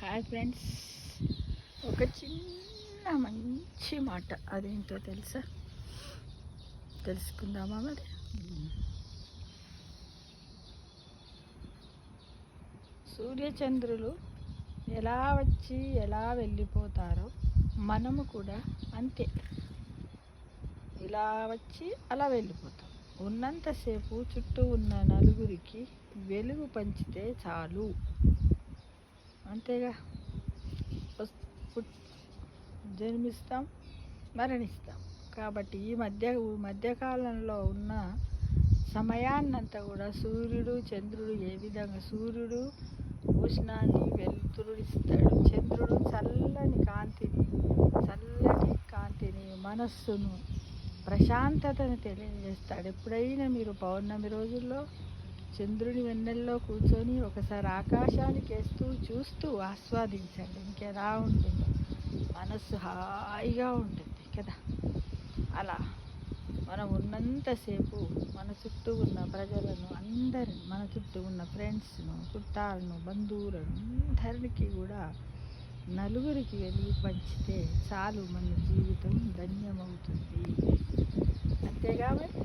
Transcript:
Hi friends, ఒక చిన్న మంచి మాట అదేంటో తెలుసుకుందామా మరి. సూర్యచంద్రులు ఎలా వచ్చి ఎలా వెళ్ళిపోతారో మనము కూడా అంతే, ఇలా వచ్చి అలా వెళ్ళిపోతాం. ఉన్నంతసేపు చుట్టూ ఉన్న నలుగురికి వెలుగు పంచితే చాలు, అంతేగా. జన్మిస్తాం, మరణిస్తాం. కాబట్టి ఈ మధ్యకాలంలో ఉన్న సమయాన్నంతా కూడా సూర్యుడు చంద్రుడు ఏ విధంగా, సూర్యుడు ఉష్ణాన్ని వెలుతురునిస్తాడు, చంద్రుడు చల్లటి కాంతిని మనస్సును ప్రశాంతతను తెలియజేస్తాడు. ఎప్పుడైనా మీరు పౌర్ణమి రోజుల్లో చంద్రుని వెన్నెల్లో కూర్చొని ఒకసారి ఆకాశానికి వేస్తూ చూస్తూ ఆస్వాదించండి. ఇంకెలా ఉంటుందో, మనస్సు హాయిగా ఉంటుంది కదా. అలా మనం ఉన్నంతసేపు మన చుట్టూ ఉన్న ప్రజలను అందరిని, మన చుట్టూ ఉన్న ఫ్రెండ్స్ను, చుట్టాలను, బంధువులను అందరికీ కూడా నలుగురికి వెలుగు పంచితే చాలు, మన జీవితం ధన్యమవుతుంది. అంతేగా మరి.